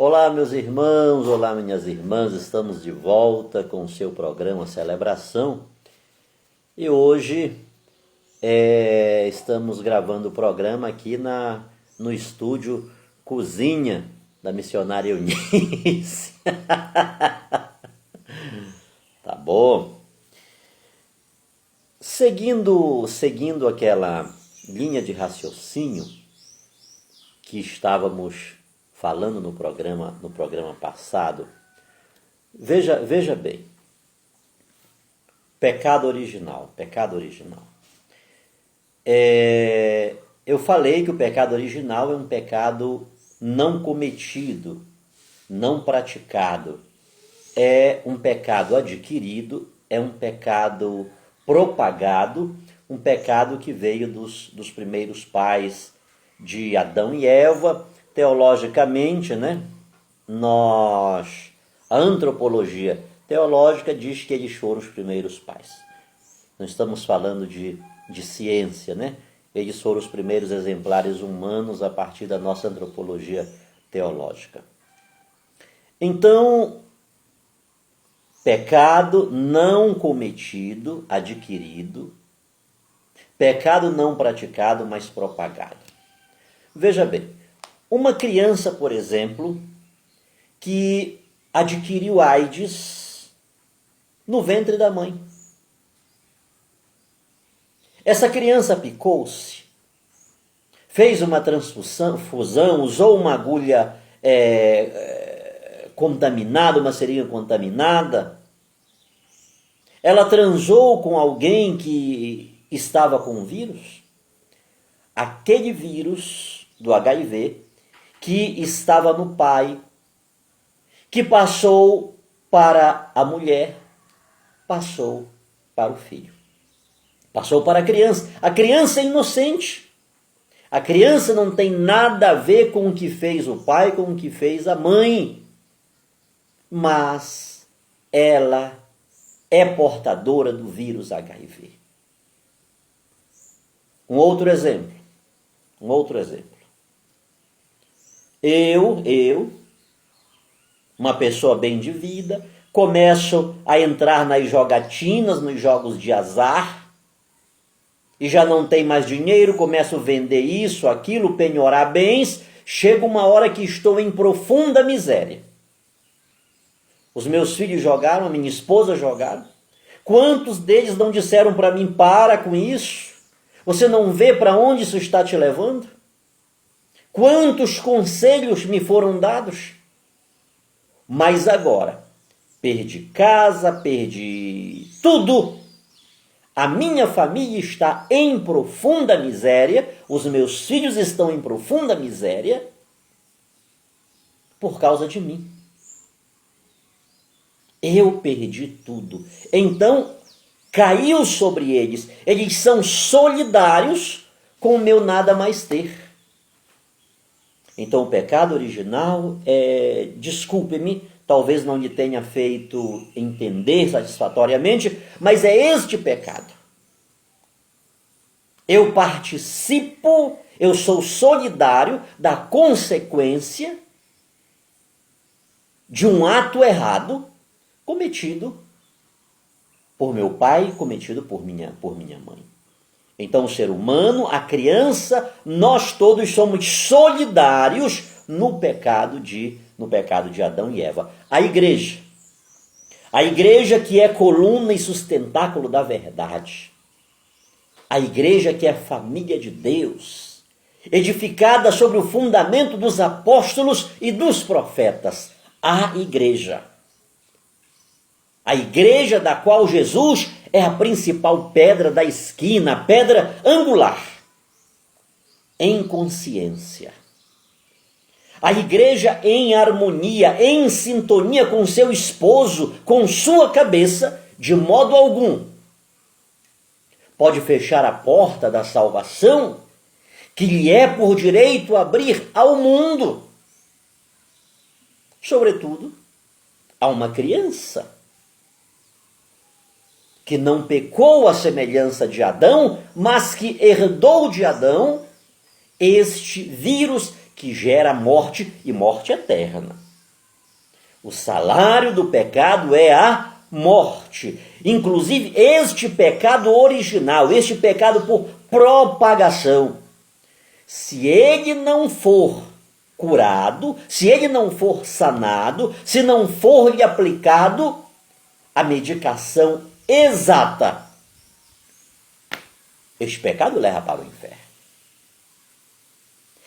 Olá, meus irmãos, olá, minhas irmãs, estamos de volta com o seu programa Celebração e hoje estamos gravando o programa aqui no estúdio Cozinha da Missionária Eunice. Tá bom? Seguindo aquela linha de raciocínio que estávamos falando no programa passado, veja bem, pecado original. Eu falei que o pecado original é um pecado não cometido, não praticado, é um pecado adquirido, é um pecado propagado, um pecado que veio dos primeiros pais de Adão e Eva. Teologicamente, né? A antropologia teológica diz que eles foram os primeiros pais. Não estamos falando de ciência, né? Eles foram os primeiros exemplares humanos a partir da nossa antropologia teológica. Então, pecado não cometido, adquirido, pecado não praticado, mas propagado. Veja bem, uma criança, por exemplo, que adquiriu AIDS no ventre da mãe. Essa criança picou-se, fez uma transfusão, usou uma agulha contaminada, uma seringa contaminada. Ela transou com alguém que estava com vírus. Aquele vírus do HIV que estava no pai, que passou para a mulher, passou para o filho. Passou para a criança. A criança é inocente. A criança não tem nada a ver com o que fez o pai, com o que fez a mãe. Mas ela é portadora do vírus HIV. Um outro exemplo. Eu, uma pessoa bem de vida, começo a entrar nas jogatinas, nos jogos de azar, e já não tem mais dinheiro, começo a vender isso, aquilo, penhorar bens, chega uma hora que estou em profunda miséria. Os meus filhos jogaram, a minha esposa jogaram. Quantos deles não disseram para mim, para com isso? Você não vê para onde isso está te levando? Quantos conselhos me foram dados? Mas agora, perdi casa, perdi tudo. A minha família está em profunda miséria, os meus filhos estão em profunda miséria por causa de mim. Eu perdi tudo. Então, caiu sobre eles. Eles são solidários com o meu nada mais ter. Então o pecado original desculpe-me, talvez não lhe tenha feito entender satisfatoriamente, mas é este pecado. Eu participo, eu sou solidário da consequência de um ato errado cometido por meu pai, cometido por minha mãe. Então o ser humano, a criança, nós todos somos solidários no pecado de Adão e Eva. A igreja que é coluna e sustentáculo da verdade, a igreja que é família de Deus, edificada sobre o fundamento dos apóstolos e dos profetas, a igreja da qual Jesus é a principal pedra da esquina, a pedra angular, em consciência. A igreja em harmonia, em sintonia com seu esposo, com sua cabeça, de modo algum pode fechar a porta da salvação que lhe é por direito abrir ao mundo, sobretudo a uma criança que não pecou à semelhança de Adão, mas que herdou de Adão este vírus que gera morte e morte eterna. O salário do pecado é a morte. Inclusive, este pecado original, este pecado por propagação, se ele não for curado, se ele não for sanado, se não for lhe aplicado a medicação exata, este pecado leva para o inferno.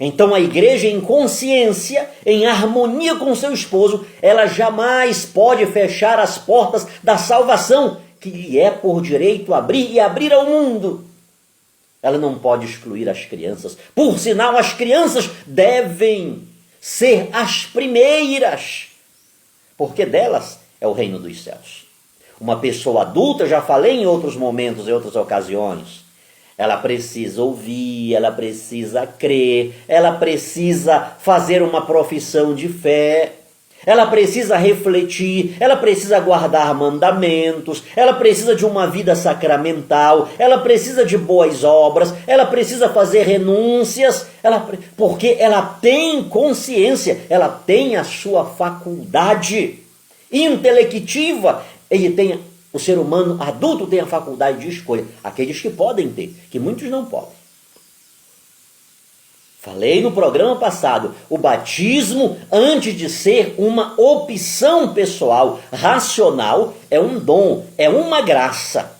Então a igreja, em consciência, em harmonia com seu esposo, ela jamais pode fechar as portas da salvação que lhe é por direito abrir e abrir ao mundo. Ela não pode excluir as crianças. Por sinal, as crianças devem ser as primeiras, porque delas é o reino dos céus. Uma pessoa adulta, já falei em outros momentos, em outras ocasiões, ela precisa ouvir, ela precisa crer, ela precisa fazer uma profissão de fé, ela precisa refletir, ela precisa guardar mandamentos, ela precisa de uma vida sacramental, ela precisa de boas obras, ela precisa fazer renúncias, porque ela tem consciência, ela tem a sua faculdade intelectiva. O ser humano adulto tem a faculdade de escolha, aqueles que podem ter, que muitos não podem. Falei no programa passado, o batismo, antes de ser uma opção pessoal, racional, é um dom, é uma graça.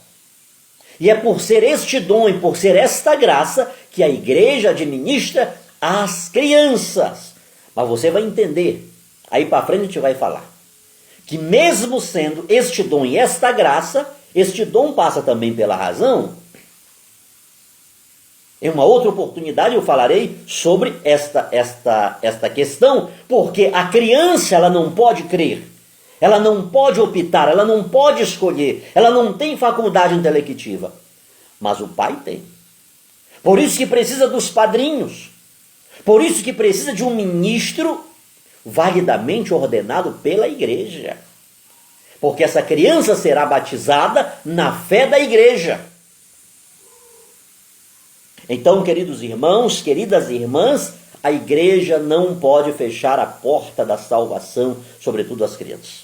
E é por ser este dom e por ser esta graça que a igreja administra as crianças. Mas você vai entender, aí para frente a gente vai falar, que mesmo sendo este dom e esta graça, este dom passa também pela razão. Em uma outra oportunidade eu falarei sobre esta questão, porque a criança ela não pode crer, ela não pode optar, ela não pode escolher, ela não tem faculdade intelectiva, mas o pai tem. Por isso que precisa dos padrinhos, por isso que precisa de um ministro validamente ordenado pela igreja, porque essa criança será batizada na fé da igreja. Então, queridos irmãos, queridas irmãs, a igreja não pode fechar a porta da salvação, sobretudo às crianças.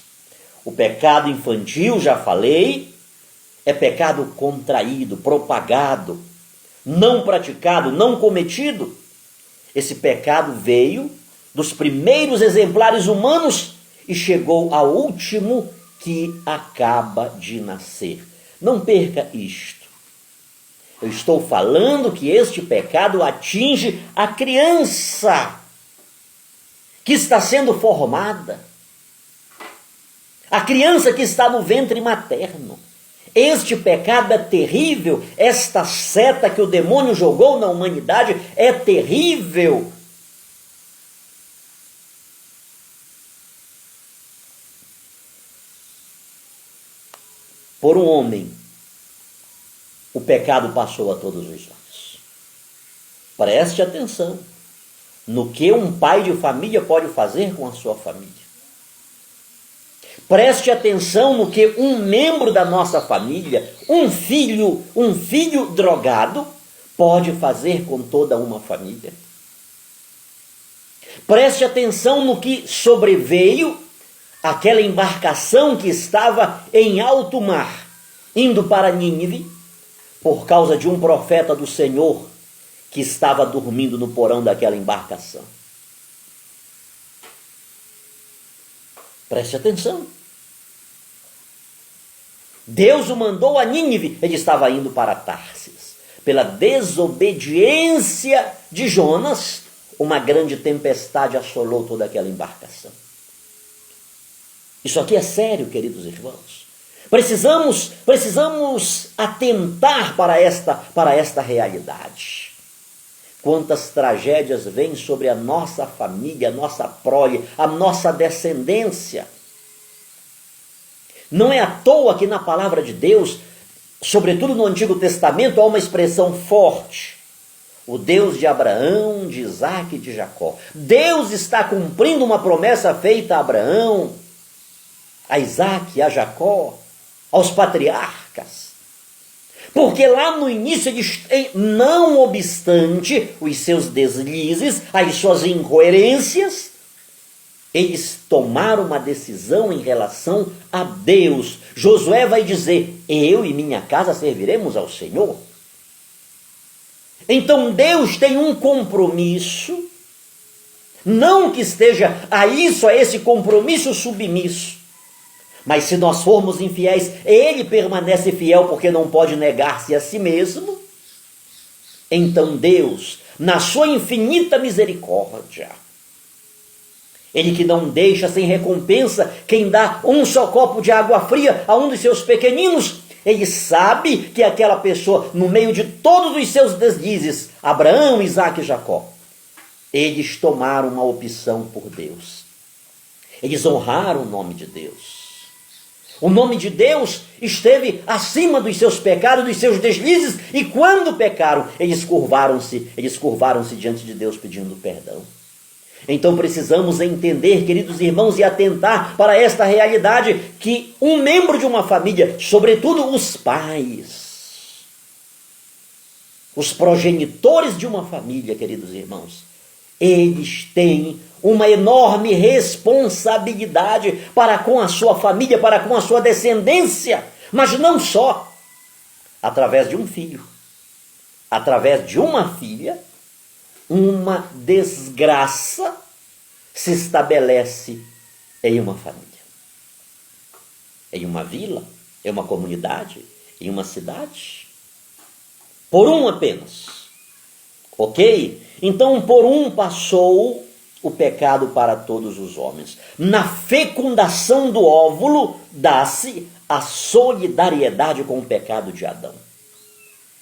O pecado infantil, já falei, é pecado contraído, propagado, não praticado, não cometido. Esse pecado veio dos primeiros exemplares humanos e chegou ao último que acaba de nascer. Não perca isto. Eu estou falando que este pecado atinge a criança que está sendo formada, a criança que está no ventre materno. Este pecado é terrível, esta seta que o demônio jogou na humanidade é terrível. Por um homem, o pecado passou a todos os olhos. Preste atenção no que um pai de família pode fazer com a sua família. Preste atenção no que um membro da nossa família, um filho drogado, pode fazer com toda uma família. Preste atenção no que sobreveio aquela embarcação que estava em alto mar, indo para Nínive, por causa de um profeta do Senhor que estava dormindo no porão daquela embarcação. Preste atenção. Deus o mandou a Nínive, ele estava indo para Tarsis. Pela desobediência de Jonas, uma grande tempestade assolou toda aquela embarcação. Isso aqui é sério, queridos irmãos. Precisamos atentar para esta realidade. Quantas tragédias vêm sobre a nossa família, a nossa prole, a nossa descendência. Não é à toa que na palavra de Deus, sobretudo no Antigo Testamento, há uma expressão forte. O Deus de Abraão, de Isaac e de Jacó. Deus está cumprindo uma promessa feita a Abraão, a Isaac, a Jacó, aos patriarcas. Porque lá no início, não obstante os seus deslizes, as suas incoerências, Eles tomaram uma decisão em relação a Deus. Josué vai dizer: eu e minha casa serviremos ao Senhor. Então Deus tem um compromisso, não que esteja a esse compromisso submisso, mas se nós formos infiéis, Ele permanece fiel porque não pode negar-se a si mesmo. Então Deus, na sua infinita misericórdia, Ele que não deixa sem recompensa quem dá um só copo de água fria a um dos seus pequeninos, Ele sabe que aquela pessoa, no meio de todos os seus deslizes, Abraão, Isaque e Jacó, eles tomaram uma opção por Deus. Eles honraram o nome de Deus. O nome de Deus esteve acima dos seus pecados, dos seus deslizes, e quando pecaram, eles curvaram-se diante de Deus pedindo perdão. Então precisamos entender, queridos irmãos, e atentar para esta realidade, que um membro de uma família, sobretudo os pais, os progenitores de uma família, queridos irmãos, eles têm uma enorme responsabilidade para com a sua família, para com a sua descendência, mas não só através de um filho, através de uma filha, uma desgraça se estabelece em uma família, em uma vila, em uma comunidade, em uma cidade, por um apenas, ok? Então por um passou o pecado para todos os homens. Na fecundação do óvulo dá-se a solidariedade com o pecado de Adão.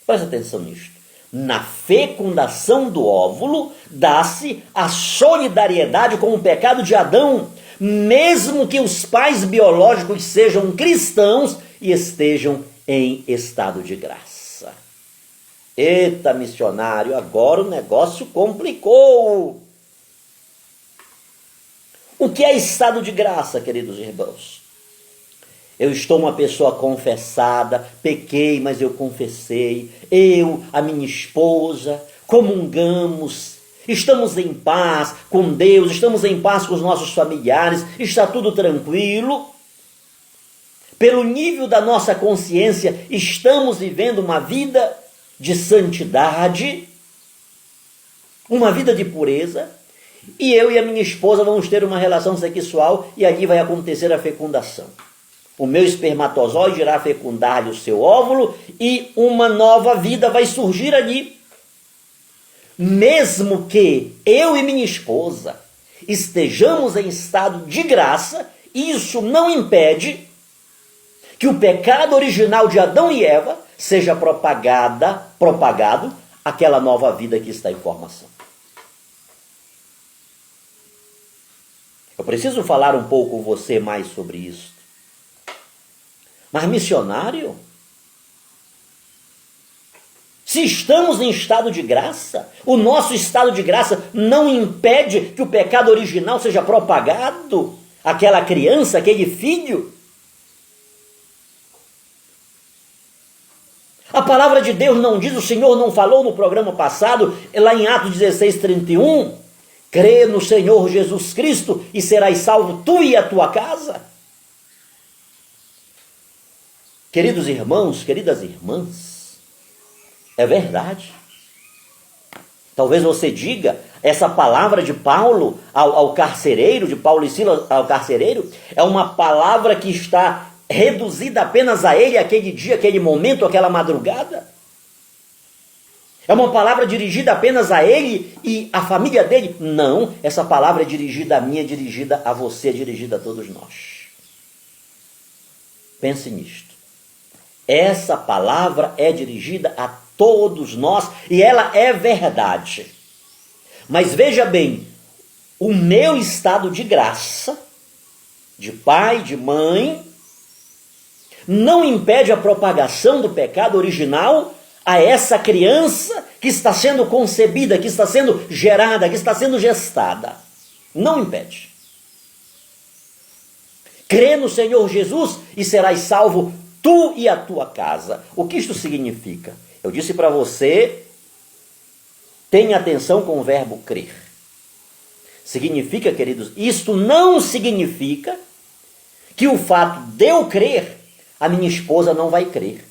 Presta atenção nisto. Na fecundação do óvulo dá-se a solidariedade com o pecado de Adão, mesmo que os pais biológicos sejam cristãos e estejam em estado de graça. Eita, missionário, agora o negócio complicou. O que é estado de graça, queridos irmãos? Eu estou uma pessoa confessada, pequei, mas eu confessei. Eu, a minha esposa, comungamos, estamos em paz com Deus, estamos em paz com os nossos familiares, está tudo tranquilo. Pelo nível da nossa consciência, estamos vivendo uma vida de santidade, uma vida de pureza, e eu e a minha esposa vamos ter uma relação sexual e ali vai acontecer a fecundação. O meu espermatozoide irá fecundar-lhe o seu óvulo e uma nova vida vai surgir ali. Mesmo que eu e minha esposa estejamos em estado de graça, isso não impede que o pecado original de Adão e Eva seja propagado aquela nova vida que está em formação. Eu preciso falar um pouco com você mais sobre isso. Mas missionário, se estamos em estado de graça, o nosso estado de graça não impede que o pecado original seja propagado àquela criança, aquele filho. A palavra de Deus não diz, o Senhor não falou no programa passado, lá em Atos 16:31, crê no Senhor Jesus Cristo e serás salvo tu e a tua casa. Queridos irmãos, queridas irmãs, é verdade. Talvez você diga, essa palavra de Paulo ao carcereiro, de Paulo e Silas ao carcereiro, é uma palavra que está reduzida apenas a ele, aquele dia, aquele momento, aquela madrugada. É uma palavra dirigida apenas a ele e a família dele? Não, essa palavra é dirigida a mim, é dirigida a você, é dirigida a todos nós. Pense nisto. Essa palavra é dirigida a todos nós e ela é verdade. Mas veja bem, o meu estado de graça, de pai, de mãe, não impede a propagação do pecado original a essa criança que está sendo concebida, que está sendo gerada, que está sendo gestada. Não impede. Crê no Senhor Jesus e serás salvo tu e a tua casa. O que isto significa? Eu disse para você, tenha atenção com o verbo crer. Significa, queridos, isto não significa que o fato de eu crer, a minha esposa não vai crer.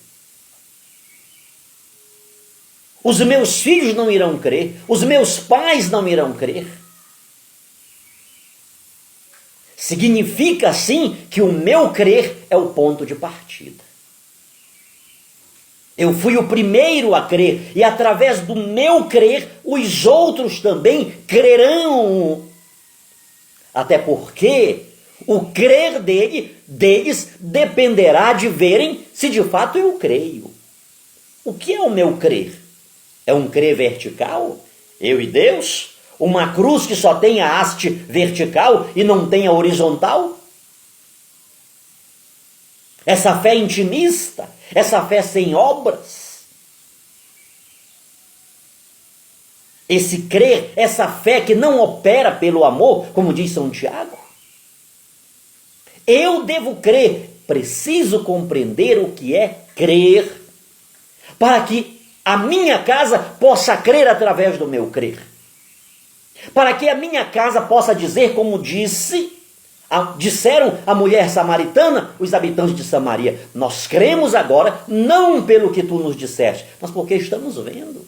Os meus filhos não irão crer, os meus pais não irão crer. Significa, sim, que o meu crer é o ponto de partida. Eu fui o primeiro a crer, e através do meu crer, os outros também crerão. Até porque o crer deles dependerá de verem se de fato eu creio. O que é o meu crer? É um crer vertical? Eu e Deus? Uma cruz que só tem a haste vertical e não tem a horizontal? Essa fé intimista? Essa fé sem obras? Esse crer, essa fé que não opera pelo amor, como diz São Tiago? Eu devo crer, preciso compreender o que é crer, para que a minha casa possa crer através do meu crer. Para que a minha casa possa dizer, como disseram a mulher samaritana, os habitantes de Samaria, nós cremos agora, não pelo que tu nos disseste, mas porque estamos vendo.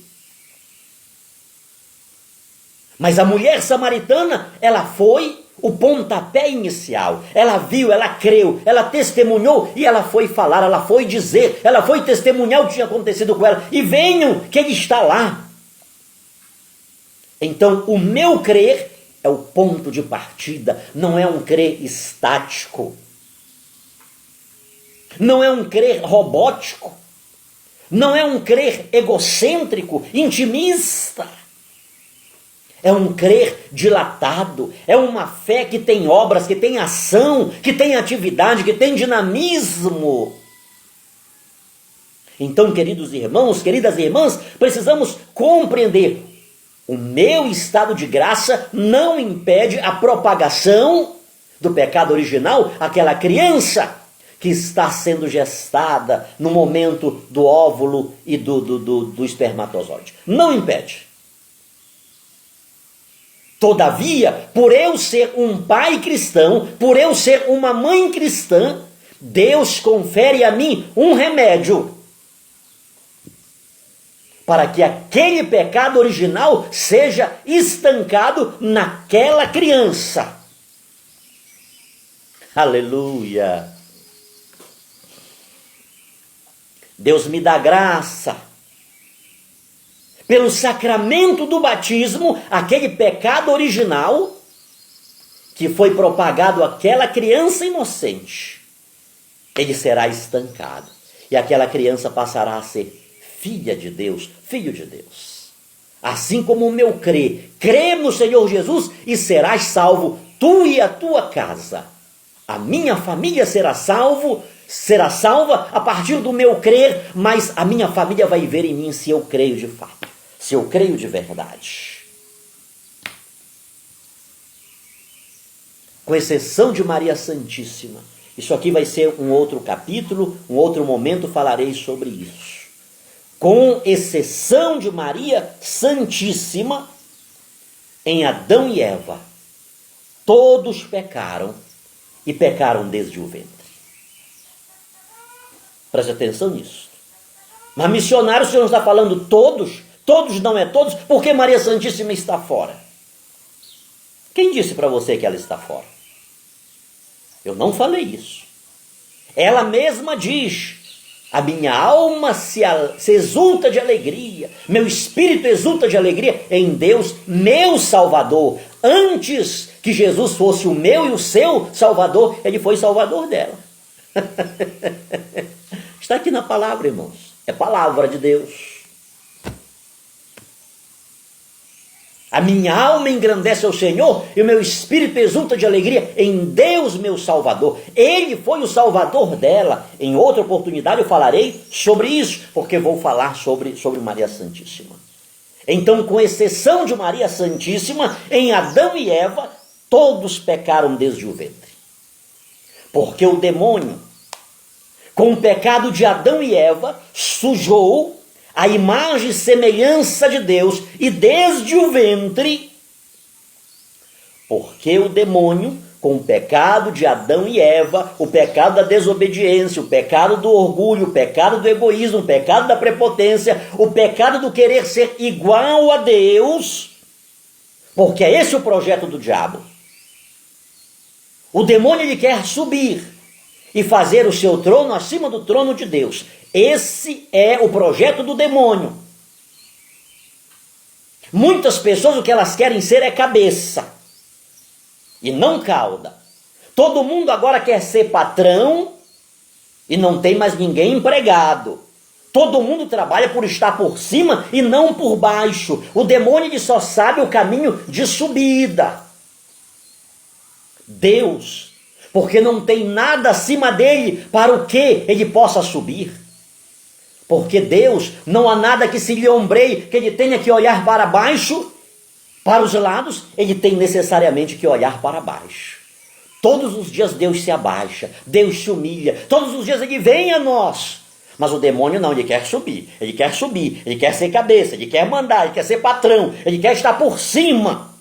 Mas a mulher samaritana, ela foi o pontapé inicial. Ela viu, ela creu, ela testemunhou e ela foi falar, ela foi dizer, ela foi testemunhar o que tinha acontecido com ela. E venham, que ele está lá. Então, o meu crer é o ponto de partida, não é um crer estático. Não é um crer robótico. Não é um crer egocêntrico, intimista. É um crer dilatado, é uma fé que tem obras, que tem ação, que tem atividade, que tem dinamismo. Então, queridos irmãos, queridas irmãs, precisamos compreender: o meu estado de graça não impede a propagação do pecado original, aquela criança que está sendo gestada no momento do óvulo e do espermatozoide. Não impede. Todavia, por eu ser um pai cristão, por eu ser uma mãe cristã, Deus confere a mim um remédio para que aquele pecado original seja estancado naquela criança. Aleluia! Deus me dá graça. Pelo sacramento do batismo, aquele pecado original que foi propagado àquela criança inocente, ele será estancado. E aquela criança passará a ser filha de Deus, filho de Deus. Assim como o meu crer, crê no Senhor Jesus e serás salvo, tu e a tua casa. A minha família será salva a partir do meu crer, mas a minha família vai ver em mim se eu creio de fato, se eu creio de verdade. Com exceção de Maria Santíssima. Isso aqui vai ser um outro capítulo, um outro momento falarei sobre isso. Com exceção de Maria Santíssima, em Adão e Eva, todos pecaram e pecaram desde o ventre. Preste atenção nisso. Mas missionário, o Senhor não está falando todos? Todos não é todos, porque Maria Santíssima está fora. Quem disse para você que ela está fora? Eu não falei isso. Ela mesma diz: a minha alma se exulta de alegria, meu espírito exulta de alegria em Deus, meu Salvador. Antes que Jesus fosse o meu e o seu Salvador, ele foi Salvador dela. Está aqui na palavra, irmãos. É palavra de Deus. A minha alma engrandece ao Senhor e o meu espírito exulta de alegria em Deus, meu Salvador. Ele foi o Salvador dela. Em outra oportunidade eu falarei sobre isso, porque vou falar sobre Maria Santíssima. Então, com exceção de Maria Santíssima, em Adão e Eva, todos pecaram desde o ventre. Porque o demônio, com o pecado de Adão e Eva, sujou a imagem e semelhança de Deus, e desde o ventre, Porque o demônio, com o pecado de Adão e Eva, o pecado da desobediência, o pecado do orgulho, o pecado do egoísmo, o pecado da prepotência, o pecado do querer ser igual a Deus, porque é esse o projeto do diabo. O demônio ele quer subir e fazer o seu trono acima do trono de Deus. Esse é o projeto do demônio. Muitas pessoas o que elas querem ser é cabeça e não cauda. Todo mundo agora quer ser patrão e não tem mais ninguém empregado. Todo mundo trabalha por estar por cima e não por baixo. O demônio ele só sabe o caminho de subida. Deus, porque não tem nada acima dele para o que ele possa subir. Porque Deus, não há nada que se lhe ombreie, que ele tenha que olhar para baixo, para os lados, ele tem necessariamente que olhar para baixo. Todos os dias Deus se abaixa, Deus se humilha, todos os dias ele vem a nós. Mas o demônio não, ele quer subir, ele quer ser cabeça, ele quer mandar, ele quer ser patrão, ele quer estar por cima.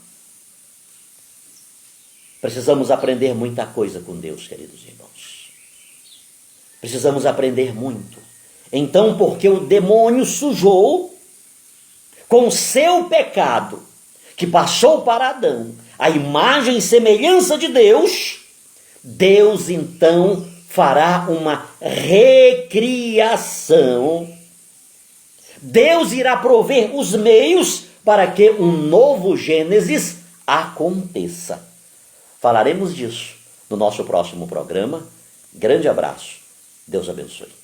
Precisamos aprender muita coisa com Deus, queridos irmãos. Precisamos aprender muito. Então, porque o demônio sujou com o seu pecado, que passou para Adão, a imagem e semelhança de Deus, Deus então fará uma recriação. Deus irá prover os meios para que um novo Gênesis aconteça. Falaremos disso no nosso próximo programa. Grande abraço. Deus abençoe.